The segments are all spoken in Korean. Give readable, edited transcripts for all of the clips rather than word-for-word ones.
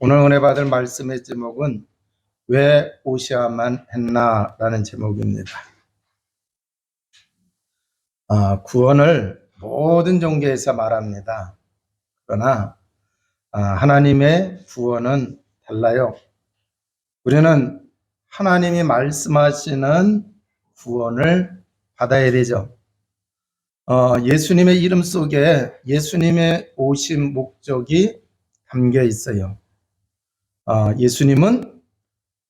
오늘 은혜 받을 말씀의 제목은 왜 오셔야만 했나 라는 제목입니다. 구원을 모든 종교에서 말합니다. 그러나 하나님의 구원은 달라요. 우리는 하나님이 말씀하시는 구원을 받아야 되죠. 예수님의 이름 속에 예수님의 오신 목적이 담겨 있어요. 예수님은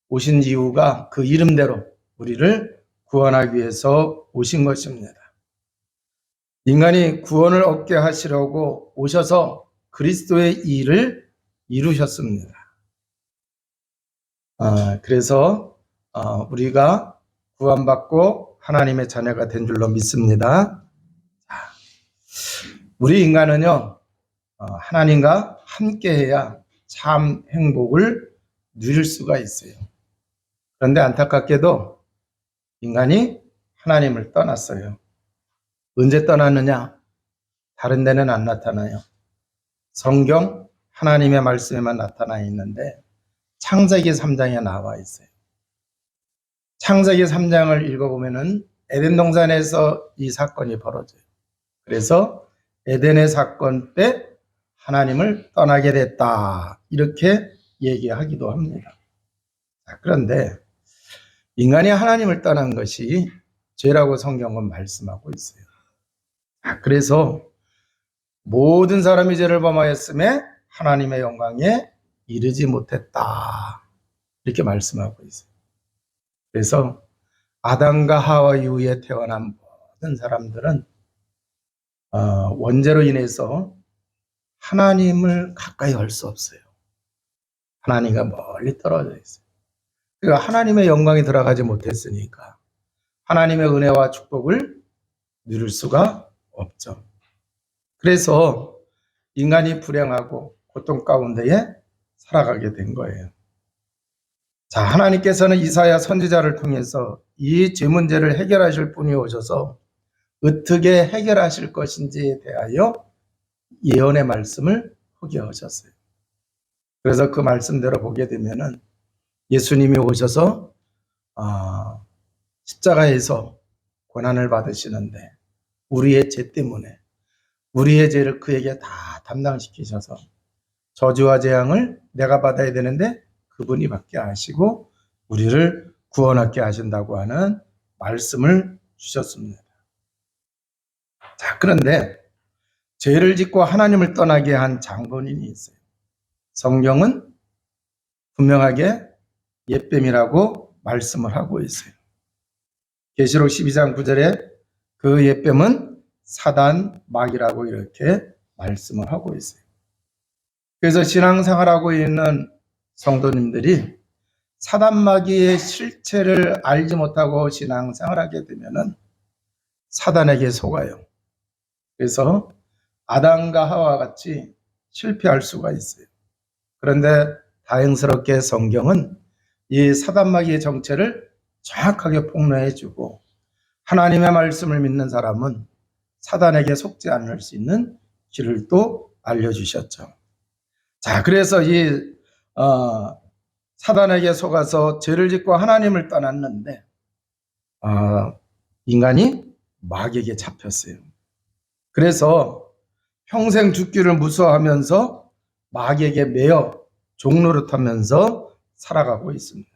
오신 이유가 그 이름대로 우리를 구원하기 위해서 오신 것입니다. 인간이 구원을 얻게 하시려고 오셔서 그리스도의 일을 이루셨습니다. 그래서 우리가 구원받고 하나님의 자녀가 된 줄로 믿습니다. 우리 인간은요, 하나님과 함께해야 참 행복을 누릴 수가 있어요. 그런데 안타깝게도 인간이 하나님을 떠났어요. 언제 떠났느냐? 다른 데는 안 나타나요. 성경 하나님의 말씀에만 나타나 있는데 창세기 3장에 나와 있어요. 창세기 3장을 읽어보면은 에덴 동산에서 이 사건이 벌어져요. 그래서 에덴의 사건 때 하나님을 떠나게 됐다, 이렇게 얘기하기도 합니다. 그런데 인간이 하나님을 떠난 것이 죄라고 성경은 말씀하고 있어요. 그래서 모든 사람이 죄를 범하였음에 하나님의 영광에 이르지 못했다, 이렇게 말씀하고 있어요. 그래서 아담과 하와 이후에 태어난 모든 사람들은 원죄로 인해서 하나님을 가까이 할 수 없어요. 하나님과 멀리 떨어져 있어요. 그러니까 하나님의 영광에 들어가지 못했으니까 하나님의 은혜와 축복을 누릴 수가 없죠. 그래서 인간이 불행하고 고통 가운데에 살아가게 된 거예요. 자, 하나님께서는 이사야 선지자를 통해서 이 죄 문제를 해결하실 분이 오셔서 어떻게 해결하실 것인지에 대하여 예언의 말씀을 하게 하셨어요. 그래서 그 말씀대로 보게 되면은 예수님이 오셔서 십자가에서 고난을 받으시는데 우리의 죄 때문에 우리의 죄를 그에게 다 담당시키셔서 저주와 재앙을 내가 받아야 되는데 그분이 받게 하시고 우리를 구원하게 하신다고 하는 말씀을 주셨습니다. 자, 그런데 죄를 짓고 하나님을 떠나게 한 장본인이 있어요. 성경은 분명하게 옛뱀이라고 말씀을 하고 있어요. 계시록 12장 9절에 그 옛뱀은 사단 마귀라고 이렇게 말씀을 하고 있어요. 그래서 신앙생활하고 있는 성도님들이 사단 마귀의 실체를 알지 못하고 신앙생활하게 되면은 사단에게 속아요. 그래서 아담과 하와 같이 실패할 수가 있어요. 그런데 다행스럽게 성경은 이 사단 마귀의 정체를 정확하게 폭로해주고 하나님의 말씀을 믿는 사람은 사단에게 속지 않을 수 있는 길을 또 알려주셨죠. 자, 그래서 이 사단에게 속아서 죄를 짓고 하나님을 떠났는데 인간이 마귀에게 잡혔어요. 그래서 평생 죽기를 무서워하면서 마귀에게 매여 종노릇하면서 살아가고 있습니다.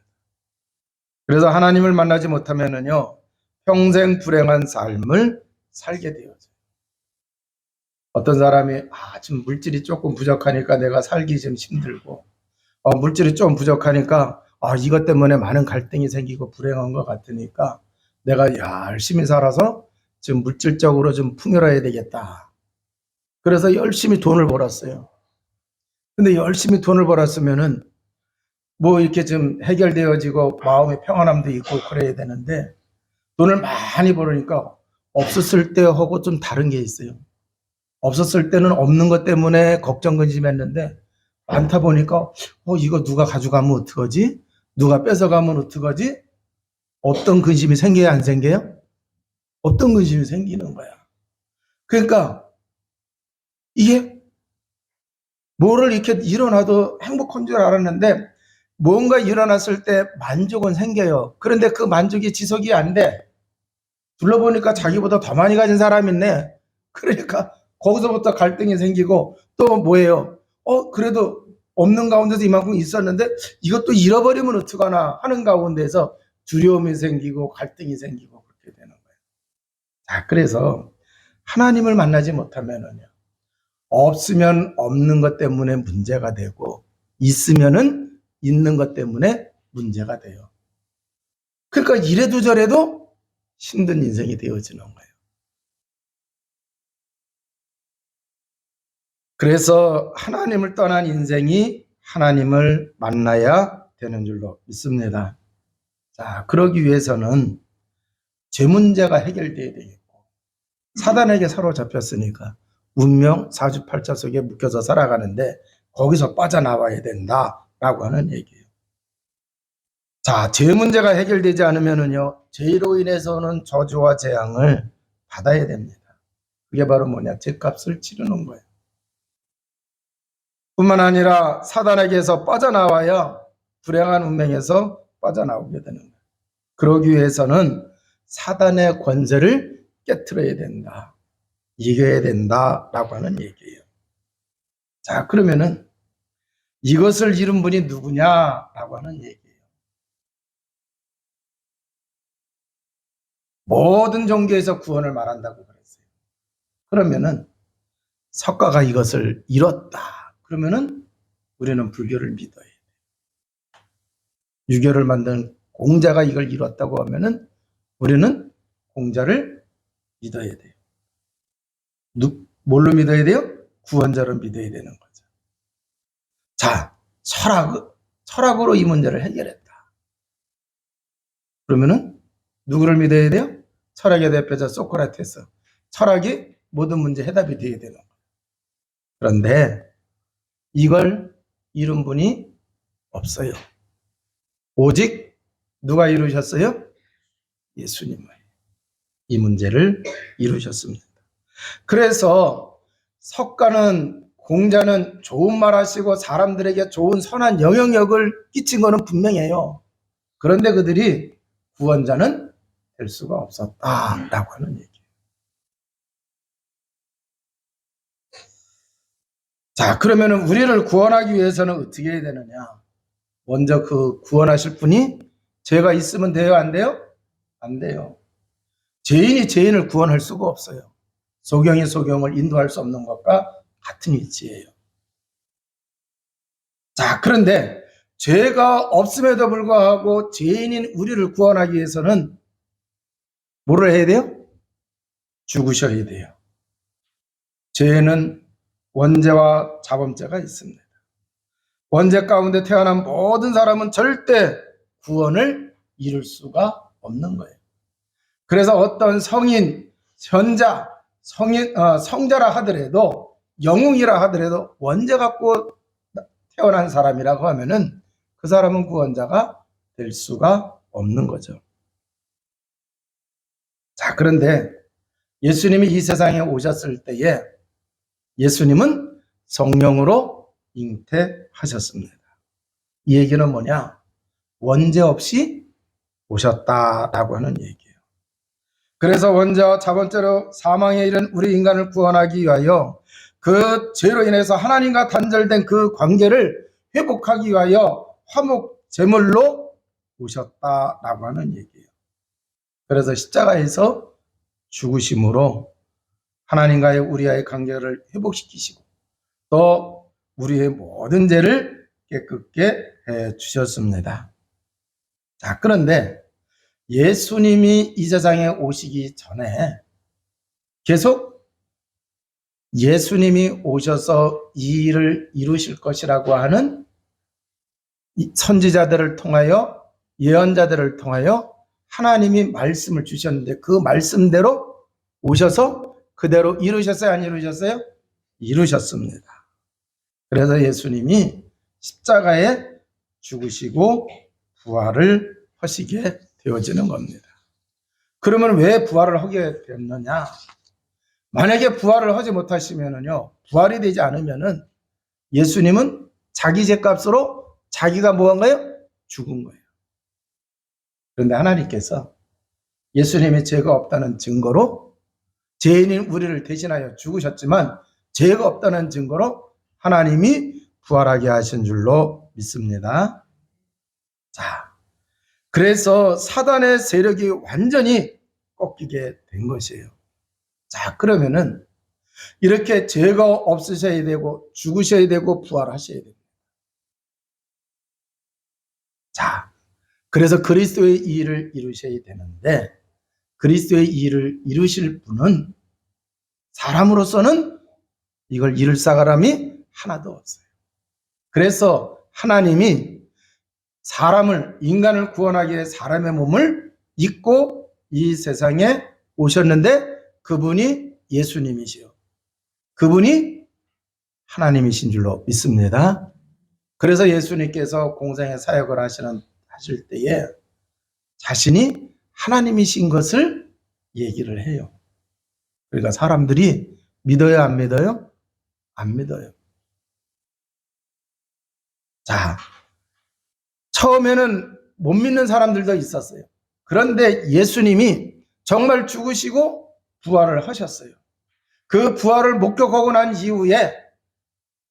그래서 하나님을 만나지 못하면은요, 평생 불행한 삶을 살게 되어져요. 어떤 사람이 지금 물질이 조금 부족하니까 내가 살기 좀 힘들고 물질이 좀 부족하니까 이것 때문에 많은 갈등이 생기고 불행한 것 같으니까 내가 열심히 살아서 지금 물질적으로 좀 풍요로워야 되겠다. 그래서 열심히 돈을 벌었어요. 근데 열심히 돈을 벌었으면은 뭐 이렇게 좀 해결되어지고 마음의 평안함도 있고 그래야 되는데 돈을 많이 벌으니까 없었을 때하고 좀 다른 게 있어요. 없었을 때는 없는 것 때문에 걱정 근심했는데 많다 보니까 이거 누가 가져가면 어떡하지? 누가 뺏어가면 어떡하지? 어떤 근심이 생겨야 안 생겨요? 어떤 근심이 생기는 거야. 그러니까 이게 뭐를 이렇게 일어나도 행복한 줄 알았는데 뭔가 일어났을 때 만족은 생겨요. 그런데 그 만족이 지속이 안 돼. 둘러보니까 자기보다 더 많이 가진 사람이 있네. 그러니까 거기서부터 갈등이 생기고 또 뭐예요? 그래도 없는 가운데서 이만큼 있었는데 이것도 잃어버리면 어떡하나 하는 가운데서 두려움이 생기고 갈등이 생기고 그렇게 되는 거예요. 자, 그래서 하나님을 만나지 못하면은요. 없으면 없는 것 때문에 문제가 되고 있으면은 있는 것 때문에 문제가 돼요. 그러니까 이래도 저래도 힘든 인생이 되어지는 거예요. 그래서 하나님을 떠난 인생이 하나님을 만나야 되는 줄로 믿습니다. 자, 그러기 위해서는 죄 문제가 해결돼야 되겠고 사단에게 사로잡혔으니까 운명 사주팔자 속에 묶여서 살아가는데 거기서 빠져나와야 된다라고 하는 얘기예요. 자, 죄 문제가 해결되지 않으면은요, 죄로 인해서 오는 저주와 재앙을 받아야 됩니다. 그게 바로 뭐냐? 죄값을 치르는 거예요. 뿐만 아니라 사단에게서 빠져나와야 불행한 운명에서 빠져나오게 되는 거예요. 그러기 위해서는 사단의 권세를 깨트려야 된다. 이겨야 된다라고 하는 얘기예요. 자, 그러면은 이것을 이룬 분이 누구냐라고 하는 얘기예요. 모든 종교에서 구원을 말한다고 그랬어요. 그러면은 석가가 이것을 이뤘다. 그러면은 우리는 불교를 믿어야 돼요. 유교를 만든 공자가 이걸 이뤘다고 하면은 우리는 공자를 믿어야 돼요. 뭘로 믿어야 돼요? 구원자로 믿어야 되는 거죠. 자, 철학으로 이 문제를 해결했다. 그러면은 누구를 믿어야 돼요? 철학의 대표자 소크라테스. 철학이 모든 문제 해답이 되어야 되는 거예요. 그런데 이걸 이룬 분이 없어요. 오직 누가 이루셨어요? 예수님을. 이 문제를 이루셨습니다. 그래서 석가는 공자는 좋은 말 하시고 사람들에게 좋은 선한 영향력을 끼친 것은 분명해요. 그런데 그들이 구원자는 될 수가 없었다라고 하는 얘기예요. 자, 그러면 우리를 구원하기 위해서는 어떻게 해야 되느냐? 먼저 그 구원하실 분이 죄가 있으면 돼요? 안 돼요? 안 돼요. 죄인이 죄인을 구원할 수가 없어요. 소경이 소경을 인도할 수 없는 것과 같은 위치예요. 자, 그런데 죄가 없음에도 불구하고 죄인인 우리를 구원하기 위해서는 뭐를 해야 돼요? 죽으셔야 돼요. 죄에는 원죄와 자범죄가 있습니다. 원죄 가운데 태어난 모든 사람은 절대 구원을 이룰 수가 없는 거예요. 그래서 어떤 성인, 현자, 성자라 하더라도 영웅이라 하더라도 원죄 갖고 태어난 사람이라고 하면은 그 사람은 구원자가 될 수가 없는 거죠. 자, 그런데 예수님이 이 세상에 오셨을 때에 예수님은 성령으로 잉태하셨습니다. 이 얘기는 뭐냐? 원죄 없이 오셨다라고 하는 얘기예요. 그래서 원죄와 자본죄로 사망에 이른 우리 인간을 구원하기 위하여 그 죄로 인해서 하나님과 단절된 그 관계를 회복하기 위하여 화목 제물로 오셨다라고 하는 얘기예요. 그래서 십자가에서 죽으심으로 하나님과의 우리와의 관계를 회복시키시고 또 우리의 모든 죄를 깨끗게 해 주셨습니다. 자, 그런데 예수님이 이 세상에 오시기 전에 계속 예수님이 오셔서 이 일을 이루실 것이라고 하는 선지자들을 통하여 예언자들을 통하여 하나님이 말씀을 주셨는데 그 말씀대로 오셔서 그대로 이루셨어요? 안 이루셨어요? 이루셨습니다. 그래서 예수님이 십자가에 죽으시고 부활을 하시게 되어지는 겁니다. 그러면 왜 부활을 하게 됐느냐? 만약에 부활을 하지 못하시면은요, 부활이 되지 않으면은 예수님은 자기 죄값으로 자기가 뭐 한 거예요? 죽은 거예요. 그런데 하나님께서 예수님이 죄가 없다는 증거로, 죄인인 우리를 대신하여 죽으셨지만 죄가 없다는 증거로 하나님이 부활하게 하신 줄로 믿습니다. 자, 그래서 사단의 세력이 완전히 꺾이게 된 것이에요. 자, 그러면은 이렇게 죄가 없으셔야 되고 죽으셔야 되고 부활하셔야 됩니다. 자, 그래서 그리스도의 일을 이루셔야 되는데, 그리스도의 일을 이루실 분은 사람으로서는 이걸 이룰 사람이 하나도 없어요. 그래서 하나님이 인간을 구원하기 위해 사람의 몸을 입고 이 세상에 오셨는데, 그분이 예수님이시요, 그분이 하나님이신 줄로 믿습니다. 그래서 예수님께서 공생의 사역을 하실 때에 자신이 하나님이신 것을 얘기를 해요. 그러니까 사람들이 믿어요, 안 믿어요? 안 믿어요. 자, 처음에는 못 믿는 사람들도 있었어요. 그런데 예수님이 정말 죽으시고 부활을 하셨어요. 그 부활을 목격하고 난 이후에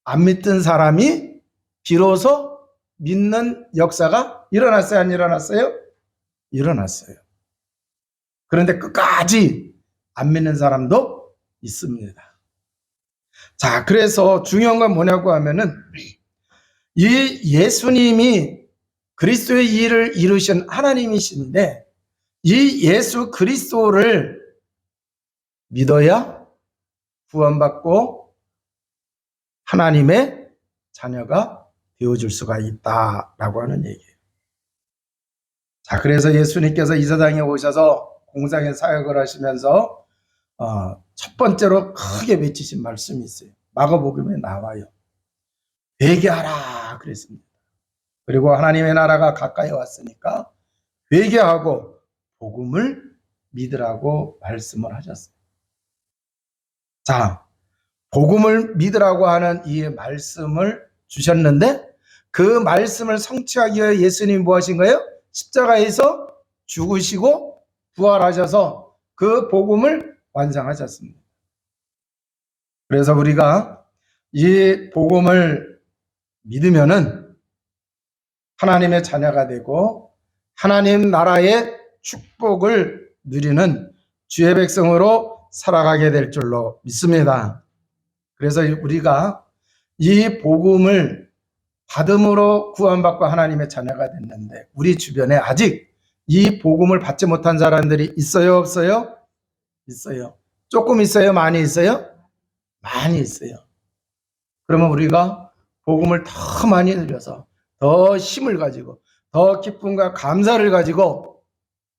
안 믿던 사람이 비로소 믿는 역사가 일어났어요, 안 일어났어요? 일어났어요. 그런데 끝까지 안 믿는 사람도 있습니다. 자, 그래서 중요한 건 뭐냐고 하면은, 이 예수님이 그리스도의 일을 이루신 하나님이신데, 이 예수 그리스도를 믿어야 구원받고 하나님의 자녀가 되어줄 수가 있다라고 하는 얘기예요. 자, 그래서 예수님께서 이 세상에 오셔서 공생의 사역을 하시면서 첫 번째로 크게 외치신 말씀이 있어요. 마가복음에 나와요. 회개하라 그랬습니다. 그리고 하나님의 나라가 가까이 왔으니까 회개하고 복음을 믿으라고 말씀을 하셨어요. 자, 복음을 믿으라고 하는 이 말씀을 주셨는데, 그 말씀을 성취하기 위해 예수님이 뭐 하신 거예요? 십자가에서 죽으시고 부활하셔서 그 복음을 완성하셨습니다. 그래서 우리가 이 복음을 믿으면은 하나님의 자녀가 되고 하나님 나라의 축복을 누리는 주의 백성으로 살아가게 될 줄로 믿습니다. 그래서 우리가 이 복음을 받음으로 구원받고 하나님의 자녀가 됐는데, 우리 주변에 아직 이 복음을 받지 못한 사람들이 있어요, 없어요? 있어요. 조금 있어요, 많이 있어요? 많이 있어요. 그러면 우리가 복음을 더 많이 누려서 더 힘을 가지고 더 기쁨과 감사를 가지고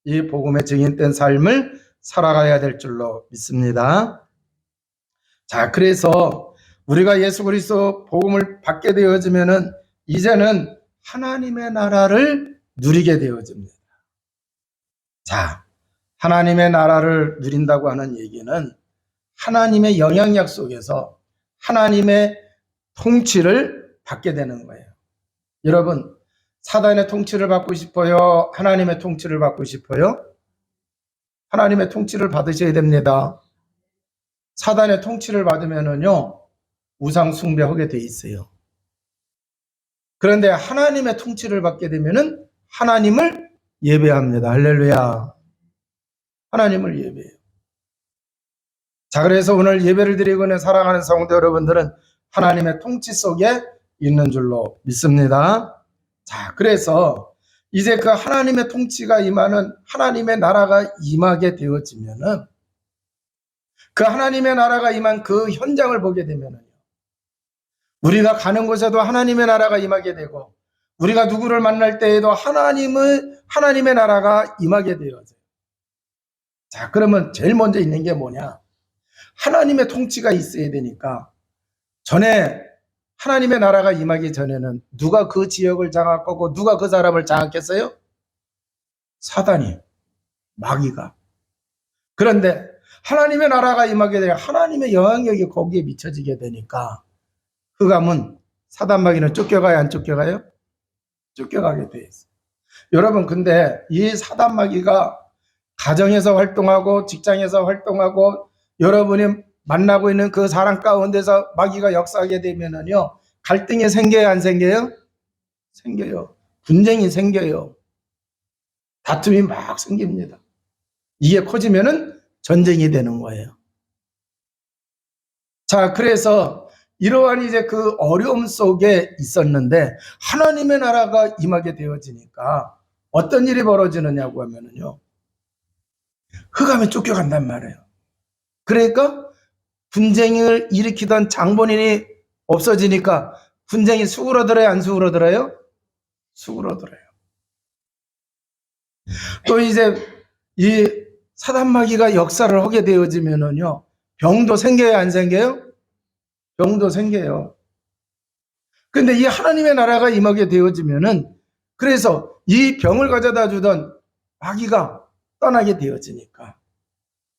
이 복음의 증인된 삶을 살아가야 될 줄로 믿습니다. 자, 그래서 우리가 예수 그리스도 복음을 받게 되어지면은 이제는 하나님의 나라를 누리게 되어집니다. 자, 하나님의 나라를 누린다고 하는 얘기는 하나님의 영향력 속에서 하나님의 통치를 받게 되는 거예요. 여러분, 사단의 통치를 받고 싶어요? 하나님의 통치를 받고 싶어요? 하나님의 통치를 받으셔야 됩니다. 사단의 통치를 받으면은요, 우상 숭배하게 돼 있어요. 그런데 하나님의 통치를 받게 되면은 하나님을 예배합니다. 할렐루야. 하나님을 예배해요. 자, 그래서 오늘 예배를 드리고 있는 사랑하는 성도 여러분들은 하나님의 통치 속에 있는 줄로 믿습니다. 자, 그래서 이제 그 하나님의 통치가 임하는 하나님의 나라가 임하게 되어지면은, 그 하나님의 나라가 임한 그 현장을 보게 되면은 우리가 가는 곳에도 하나님의 나라가 임하게 되고, 우리가 누구를 만날 때에도 하나님의 나라가 임하게 되어져요. 자, 그러면 제일 먼저 있는 게 뭐냐? 하나님의 통치가 있어야 되니까, 전에 하나님의 나라가 임하기 전에는 누가 그 지역을 장악하고 누가 그 사람을 장악했어요? 사단이, 마귀가. 그런데 하나님의 나라가 임하게 되면 하나님의 영향력이 거기에 미쳐지게 되니까 흑암은 사단마귀는 쫓겨가요, 안 쫓겨가요? 쫓겨가게 돼 있어요. 여러분, 근데 이 사단마귀가 가정에서 활동하고 직장에서 활동하고 여러분이 만나고 있는 그 사람 가운데서 마귀가 역사하게 되면은요, 갈등이 생겨요, 안 생겨요? 생겨요. 분쟁이 생겨요. 다툼이 막 생깁니다. 이게 커지면은 전쟁이 되는 거예요. 자, 그래서 이러한 이제 그 어려움 속에 있었는데 하나님의 나라가 임하게 되어지니까 어떤 일이 벌어지느냐고 하면은요, 흑암에 쫓겨간단 말이에요. 그러니까 분쟁을 일으키던 장본인이 없어지니까 분쟁이 수그러들어요, 안 수그러들어요? 수그러들어요. 또 이제 이 사단마귀가 역사를 하게 되어지면은요, 병도 생겨요, 안 생겨요? 병도 생겨요. 근데 이 하나님의 나라가 임하게 되어지면은 그래서 이 병을 가져다 주던 마귀가 떠나게 되어지니까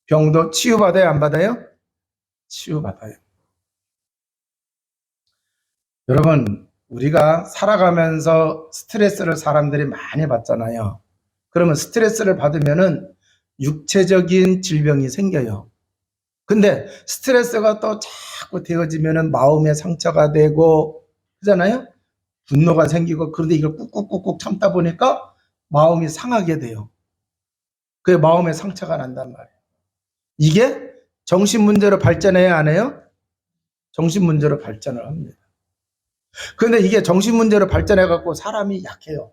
병도 치유받아요, 안 받아요? 치유받아요. 여러분, 우리가 살아가면서 스트레스를 사람들이 많이 받잖아요. 그러면 스트레스를 받으면은 육체적인 질병이 생겨요. 근데 스트레스가 또 자꾸 되어지면은 마음의 상처가 되고, 그잖아요? 분노가 생기고, 그런데 이걸 꾹꾹꾹꾹 참다 보니까 마음이 상하게 돼요. 그게 마음의 상처가 난단 말이에요. 이게 정신 문제로 발전해야 안 해요? 정신 문제로 발전을 합니다. 그런데 이게 정신 문제로 발전해 갖고 사람이 약해요.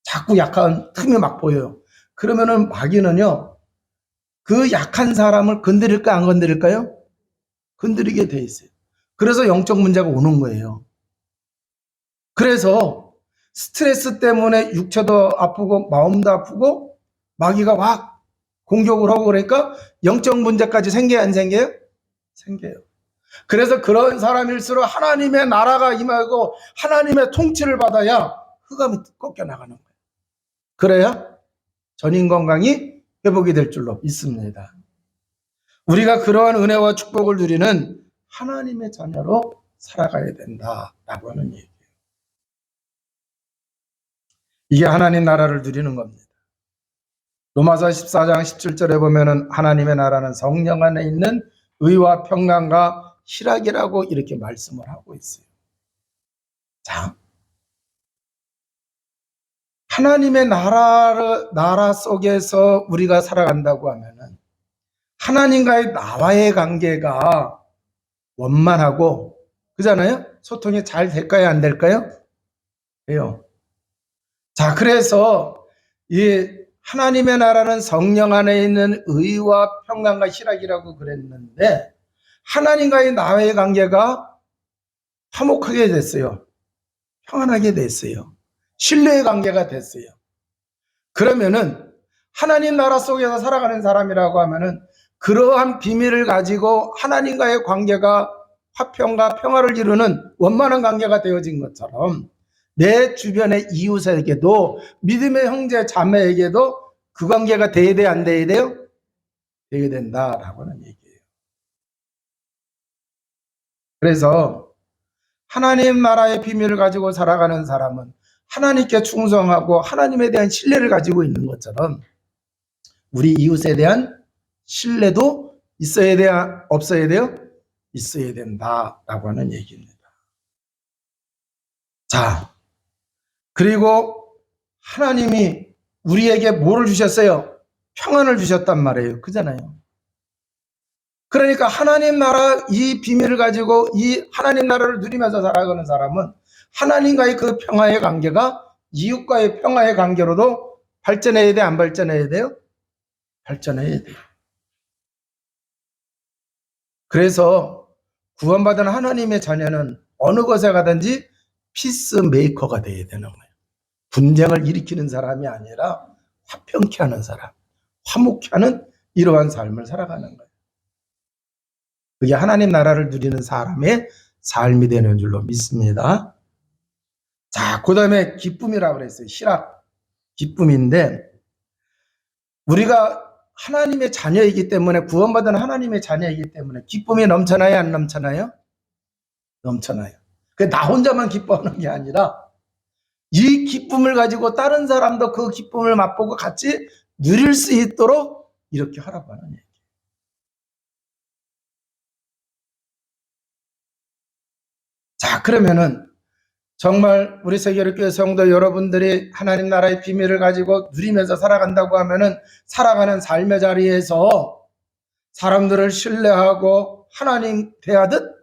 자꾸 약한 틈이 막 보여요. 그러면은 마귀는요, 그 약한 사람을 건드릴까 안 건드릴까요? 건드리게 돼 있어요. 그래서 영적 문제가 오는 거예요. 그래서 스트레스 때문에 육체도 아프고 마음도 아프고 마귀가 막 공격을 하고 그러니까 영적 문제까지 생겨요, 안 생겨요? 생겨요. 그래서 그런 사람일수록 하나님의 나라가 임하고 하나님의 통치를 받아야 흑암이 꺾여 나가는 거예요. 그래야 전인 건강이 회복이 될 줄로 믿습니다. 우리가 그러한 은혜와 축복을 누리는 하나님의 자녀로 살아가야 된다라고 하는 얘기예요. 이게 하나님 나라를 누리는 겁니다. 로마서 14장 17절에 보면은 하나님의 나라는 성령 안에 있는 의와 평강과 희락이라고 이렇게 말씀을 하고 있어요. 자, 하나님의 나라 속에서 우리가 살아간다고 하면은 하나님과의 나와의 관계가 원만하고, 그잖아요? 소통이 잘 될까요, 안 될까요? 돼요. 자, 그래서 이 하나님의 나라는 성령 안에 있는 의와 평강과 희락이라고 그랬는데 하나님과의 나와의 관계가 화목하게 됐어요. 평안하게 됐어요. 신뢰의 관계가 됐어요. 그러면은 하나님 나라 속에서 살아가는 사람이라고 하면은 그러한 비밀을 가지고 하나님과의 관계가 화평과 평화를 이루는 원만한 관계가 되어진 것처럼 내 주변의 이웃에게도 믿음의 형제 자매에게도 그 관계가 돼야 돼, 안 돼야 돼요? 돼야 된다라고 하는 얘기예요. 그래서 하나님 나라의 비밀을 가지고 살아가는 사람은 하나님께 충성하고 하나님에 대한 신뢰를 가지고 있는 것처럼 우리 이웃에 대한 신뢰도 있어야 돼야 없어야 돼요? 있어야 된다라고 하는 얘기입니다. 자, 그리고 하나님이 우리에게 뭐를 주셨어요? 평안을 주셨단 말이에요. 그잖아요. 그러니까 하나님 나라 이 비밀을 가지고 이 하나님 나라를 누리면서 살아가는 사람은 하나님과의 그 평화의 관계가 이웃과의 평화의 관계로도 발전해야 돼, 안 발전해야 돼요? 발전해야 돼요. 그래서 구원받은 하나님의 자녀는 어느 곳에 가든지 피스메이커가 되어야 되는 거예요. 분쟁을 일으키는 사람이 아니라 화평케 하는 사람, 화목케 하는 이러한 삶을 살아가는 거예요. 그게 하나님 나라를 누리는 사람의 삶이 되는 줄로 믿습니다. 자, 그 다음에 기쁨이라고 그랬어요. 희락, 기쁨인데 우리가 하나님의 자녀이기 때문에 구원받은 하나님의 자녀이기 때문에 기쁨이 넘쳐나요, 안 넘쳐나요? 넘쳐나요. 나 혼자만 기뻐하는 게 아니라 이 기쁨을 가지고 다른 사람도 그 기쁨을 맛보고 같이 누릴 수 있도록 이렇게 하라고 하는 얘기예요. 자, 그러면은 정말 우리 세계교회 성도 여러분들이 하나님 나라의 비밀을 가지고 누리면서 살아간다고 하면은 살아가는 삶의 자리에서 사람들을 신뢰하고 하나님 대하듯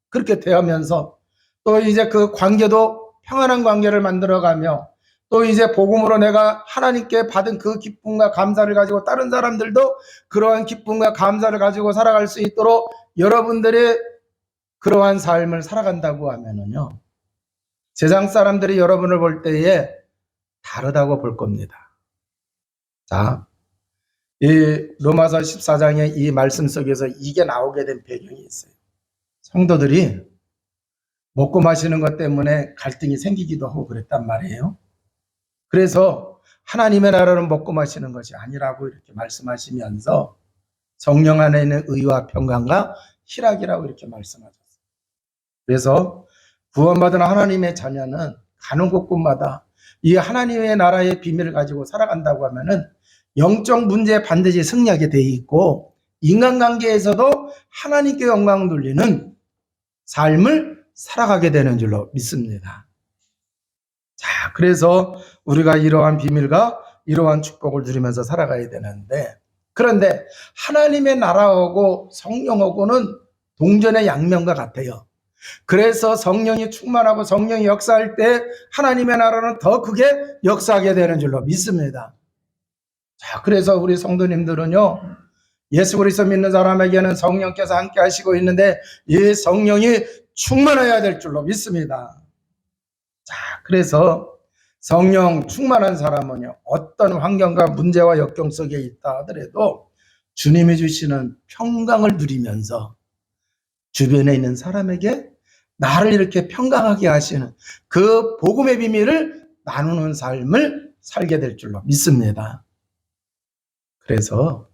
그렇게 대하면서 또 이제 그 관계도 평안한 관계를 만들어가며 또 이제 복음으로 내가 하나님께 받은 그 기쁨과 감사를 가지고 다른 사람들도 그러한 기쁨과 감사를 가지고 살아갈 수 있도록 여러분들이 그러한 삶을 살아간다고 하면은요, 세상 사람들이 여러분을 볼 때에 다르다고 볼 겁니다. 자, 이 로마서 14장의 이 말씀 속에서 이게 나오게 된 배경이 있어요. 성도들이 먹고 마시는 것 때문에 갈등이 생기기도 하고 그랬단 말이에요. 그래서 하나님의 나라는 먹고 마시는 것이 아니라고 이렇게 말씀하시면서 성령 안에 있는 의와 평강과 희락이라고 이렇게 말씀하셨어요. 그래서 구원받은 하나님의 자녀는 가는 곳곳마다 이 하나님의 나라의 비밀을 가지고 살아간다고 하면은 영적 문제에 반드시 승리하게 돼 있고 인간관계에서도 하나님께 영광 돌리는 삶을 살아가게 되는 줄로 믿습니다. 자, 그래서 우리가 이러한 비밀과 이러한 축복을 누리면서 살아가야 되는데, 그런데 하나님의 나라하고 성령하고는 동전의 양면과 같아요. 그래서 성령이 충만하고 성령이 역사할 때 하나님의 나라는 더 크게 역사하게 되는 줄로 믿습니다. 자, 그래서 우리 성도님들은요, 예수 그리스도 믿는 사람에게는 성령께서 함께 하시고 있는데 이 성령이 충만해야 될 줄로 믿습니다. 자, 그래서 성령 충만한 사람은요, 어떤 환경과 문제와 역경 속에 있다 하더라도 주님이 주시는 평강을 누리면서 주변에 있는 사람에게 나를 이렇게 평강하게 하시는 그 복음의 비밀을 나누는 삶을 살게 될 줄로 믿습니다. 그래서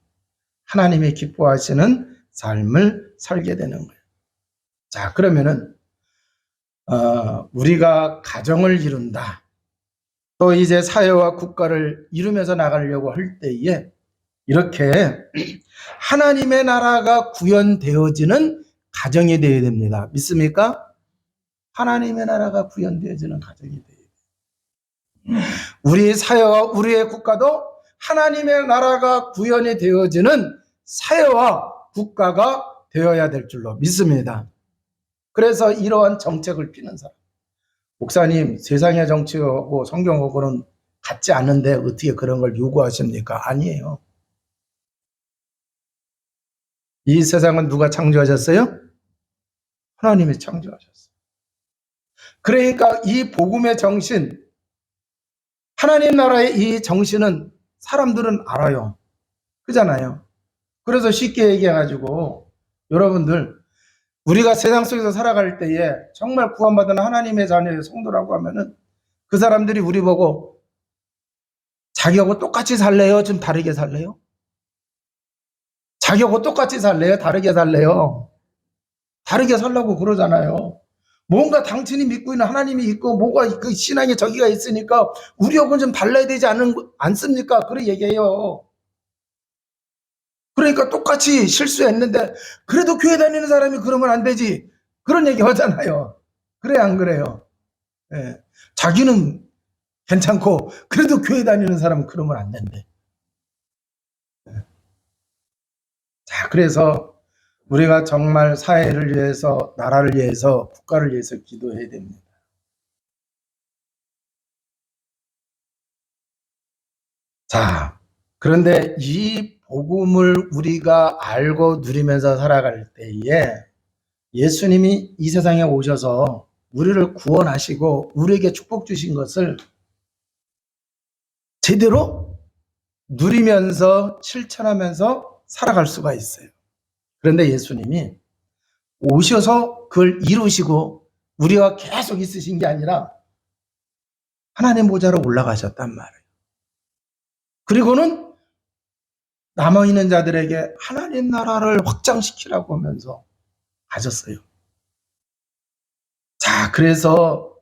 하나님이 기뻐하시는 삶을 살게 되는 거예요. 자, 그러면은 우리가 가정을 이룬다. 또 이제 사회와 국가를 이루면서 나가려고 할 때에 이렇게 하나님의 나라가 구현되어지는 가정이 되어야 됩니다. 믿습니까? 하나님의 나라가 구현되어지는 가정이 되어야 돼요. 우리 사회와 우리의 국가도 하나님의 나라가 구현이 되어지는 사회와 국가가 되어야 될 줄로 믿습니다. 그래서 이러한 정책을 피는 사람. 목사님, 세상의 정치하고 성경하고는 같지 않은데 어떻게 그런 걸 요구하십니까? 아니에요. 이 세상은 누가 창조하셨어요? 하나님이 창조하셨어요. 그러니까 이 복음의 정신, 하나님 나라의 이 정신은 사람들은 알아요. 그잖아요. 그래서 쉽게 얘기해가지고 여러분들, 우리가 세상 속에서 살아갈 때에 정말 구원받은 하나님의 자녀의 성도라고 하면은 그 사람들이 우리 보고 자기하고 똑같이 살래요? 좀 다르게 살래요? 자기하고 똑같이 살래요? 다르게 살래요? 다르게 살라고 그러잖아요. 뭔가 당신이 믿고 있는 하나님이 있고 뭐가 그 신앙의 저기가 있으니까 우리하고는 좀 달라야 되지 않습니까? 그래 얘기해요. 그러니까 똑같이 실수했는데 그래도 교회 다니는 사람이 그러면 안 되지. 그런 얘기 하잖아요. 그래 안 그래요? 예. 자기는 괜찮고 그래도 교회 다니는 사람은 그러면 안 된대. 예. 자, 그래서 우리가 정말 사회를 위해서, 나라를 위해서, 국가를 위해서 기도해야 됩니다. 자, 그런데 이 복음을 우리가 알고 누리면서 살아갈 때에 예수님이 이 세상에 오셔서 우리를 구원하시고 우리에게 축복 주신 것을 제대로 누리면서 실천하면서 살아갈 수가 있어요. 그런데 예수님이 오셔서 그걸 이루시고 우리와 계속 있으신 게 아니라 하나님 보좌로 올라가셨단 말이에요. 그리고는 남아있는 자들에게 하나님 나라를 확장시키라고 하면서 가셨어요. 자, 자, 그래서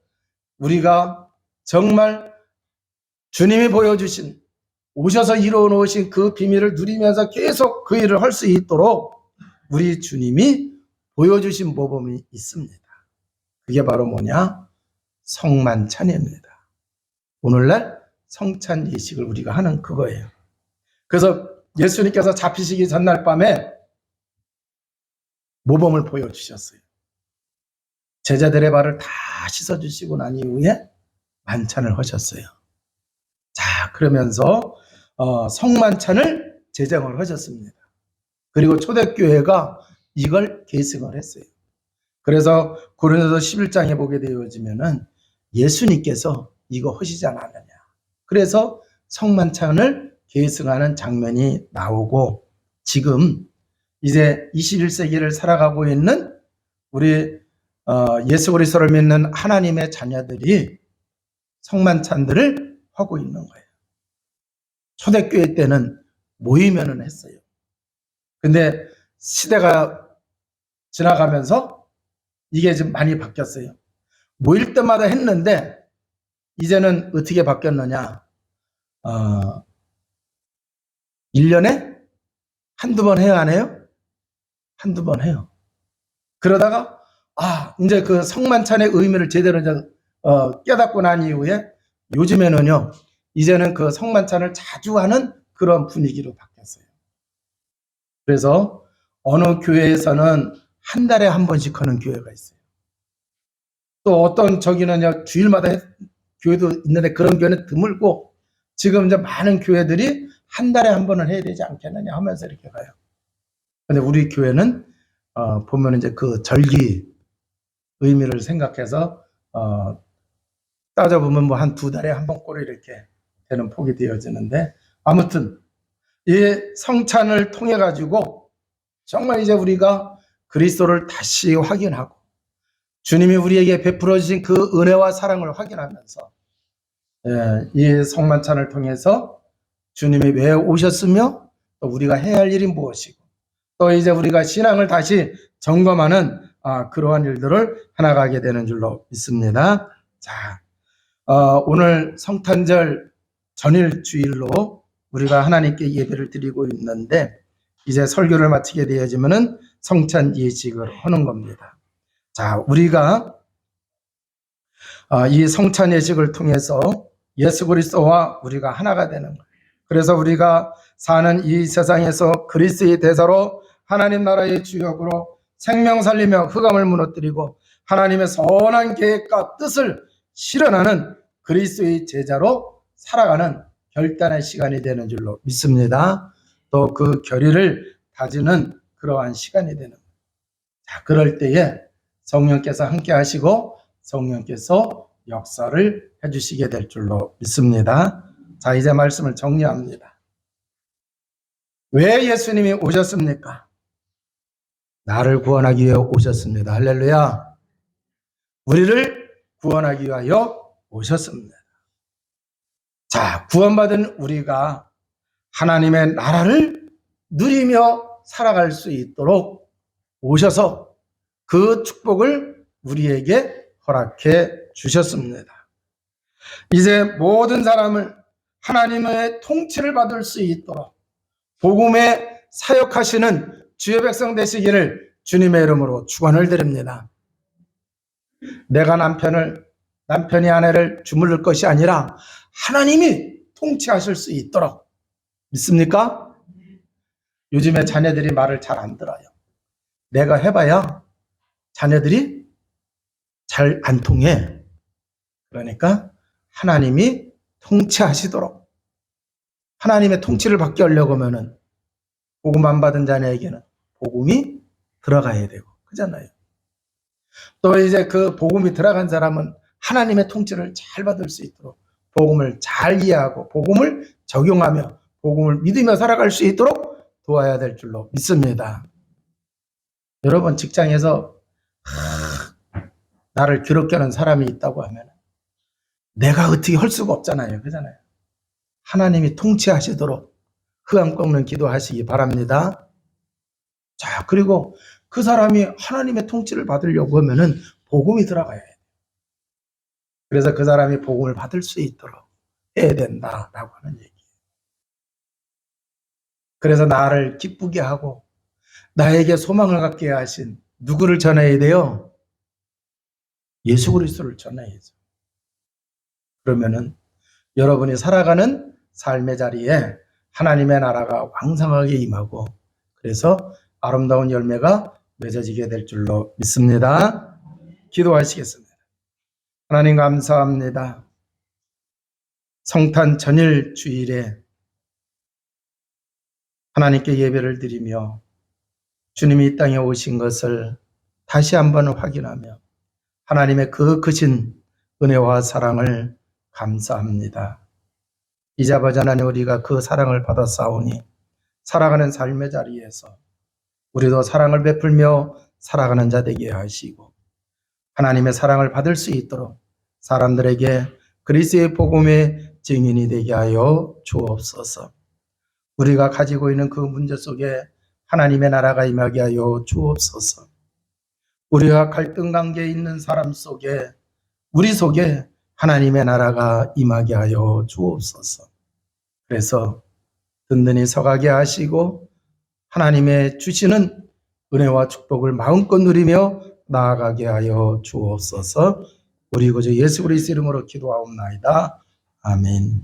우리가 정말 주님이 보여주신, 오셔서 이루어 놓으신 그 비밀을 누리면서 계속 그 일을 할 수 있도록 우리 주님이 보여주신 모범이 있습니다. 그게 바로 뭐냐? 성만찬입니다. 오늘날 성찬 예식을 우리가 하는 그거예요. 그래서 예수님께서 잡히시기 전날 밤에 모범을 보여주셨어요. 제자들의 발을 다 씻어주시고 난 이후에 만찬을 하셨어요. 자, 그러면서 성만찬을 제정을 하셨습니다. 그리고 초대교회가 이걸 계승을 했어요. 그래서 고린도서 11장에 보게 되어지면은 예수님께서 이거 하시지 않았느냐. 그래서 성만찬을 계승하는 장면이 나오고, 지금 이제 21세기를 살아가고 있는 우리 예수 그리스도를 믿는 하나님의 자녀들이 성만찬들을 하고 있는 거예요. 초대교회 때는 모이면은 했어요. 근데 시대가 지나가면서 이게 좀 많이 바뀌었어요. 모일 때마다 했는데 이제는 어떻게 바뀌었느냐? 1년에 한두 번 해요, 안 해요? 한두 번 해요. 그러다가 이제 그 성만찬의 의미를 제대로 이제 깨닫고 난 이후에 요즘에는요, 이제는 그 성만찬을 자주 하는 그런 분위기로 바뀌었어요. 그래서 어느 교회에서는 한 달에 한 번씩 하는 교회가 있어요. 또 어떤 저기는요, 주일마다 교회도 있는데 그런 교회는 드물고, 지금 이제 많은 교회들이 한 달에 한 번은 해야 되지 않겠느냐 하면서 이렇게 가요. 근데 우리 교회는 보면 이제 그 절기 의미를 생각해서 따져보면 뭐 한 2달에 한 번 꼴 이렇게 되는 폭이 되어지는데, 아무튼 이 성찬을 통해 가지고 정말 이제 우리가 그리스도를 다시 확인하고 주님이 우리에게 베풀어 주신 그 은혜와 사랑을 확인하면서, 이 성만찬을 통해서 주님이 왜 오셨으며 또 우리가 해야 할 일이 무엇이고, 또 이제 우리가 신앙을 다시 점검하는 그러한 일들을 해나가게 되는 줄로 믿습니다. 자, 오늘 성탄절 전일 주일로 우리가 하나님께 예배를 드리고 있는데, 이제 설교를 마치게 되어지면은 성찬 예식을 하는 겁니다. 자, 우리가 이 성찬 예식을 통해서 예수 그리스도와 우리가 하나가 되는 거예요. 그래서 우리가 사는 이 세상에서 그리스도의 대사로 하나님 나라의 주역으로 생명 살리며 흑암을 무너뜨리고 하나님의 선한 계획과 뜻을 실현하는 그리스도의 제자로 살아가는 결단의 시간이 되는 줄로 믿습니다. 또 그 결의를 다지는 그러한 시간이 되는 거예요. 자, 그럴 때에 성령께서 함께 하시고 성령께서 역사를 해주시게 될 줄로 믿습니다. 자, 이제 말씀을 정리합니다. 왜 예수님이 오셨습니까? 나를 구원하기 위해 오셨습니다. 할렐루야. 우리를 구원하기 위하여 오셨습니다. 자, 구원받은 우리가 하나님의 나라를 누리며 살아갈 수 있도록 오셔서 그 축복을 우리에게 허락해 주셨습니다. 이제 모든 사람을 하나님의 통치를 받을 수 있도록 복음에 사역하시는 주의 백성 되시기를 주님의 이름으로 축원을 드립니다. 내가 남편이 아내를 주물를 것이 아니라 하나님이 통치하실 수 있도록 믿습니까? 요즘에 자녀들이 말을 잘 안 들어요. 내가 해봐야 자녀들이 잘 안 통해. 그러니까 하나님이 통치하시도록, 하나님의 통치를 받게 하려고 하면은 복음 안 받은 자녀에게는 복음이 들어가야 되고, 그잖아요. 또 이제 그 복음이 들어간 사람은 하나님의 통치를 잘 받을 수 있도록 복음을 잘 이해하고 복음을 적용하며 복음을 믿으며 살아갈 수 있도록 도와야 될 줄로 믿습니다. 여러분, 직장에서 나를 괴롭게 하는 사람이 있다고 하면 내가 어떻게 할 수가 없잖아요. 그잖아요. 하나님이 통치하시도록 흑암 꺾는 기도하시기 바랍니다. 자, 그리고 그 사람이 하나님의 통치를 받으려고 하면은 복음이 들어가야 해요. 그래서 그 사람이 복음을 받을 수 있도록 해야 된다라고 하는 얘기예요. 그래서 나를 기쁘게 하고 나에게 소망을 갖게 하신 누구를 전해야 돼요? 예수 그리스도를 전해야죠. 그러면은 여러분이 살아가는 삶의 자리에 하나님의 나라가 왕성하게 임하고 그래서 아름다운 열매가 맺어지게 될 줄로 믿습니다. 기도하시겠습니다. 하나님 감사합니다. 성탄 전일 주일에 하나님께 예배를 드리며 주님이 이 땅에 오신 것을 다시 한번 확인하며 하나님의 그 크신 은혜와 사랑을 감사합니다. 이제 아버지 하나님 우리가 그 사랑을 받아 싸우니 살아가는 삶의 자리에서 우리도 사랑을 베풀며 살아가는 자 되게 하시고 하나님의 사랑을 받을 수 있도록 사람들에게 그리스도의 복음의 증인이 되게 하여 주옵소서. 우리가 가지고 있는 그 문제 속에 하나님의 나라가 임하게 하여 주옵소서. 우리가 갈등 관계에 있는 사람 속에 우리 속에 하나님의 나라가 임하게 하여 주옵소서. 그래서 든든히 서가게 하시고 하나님의 주시는 은혜와 축복을 마음껏 누리며 나아가게 하여 주옵소서. 우리 구주 예수 그리스도 이름으로 기도하옵나이다. 아멘.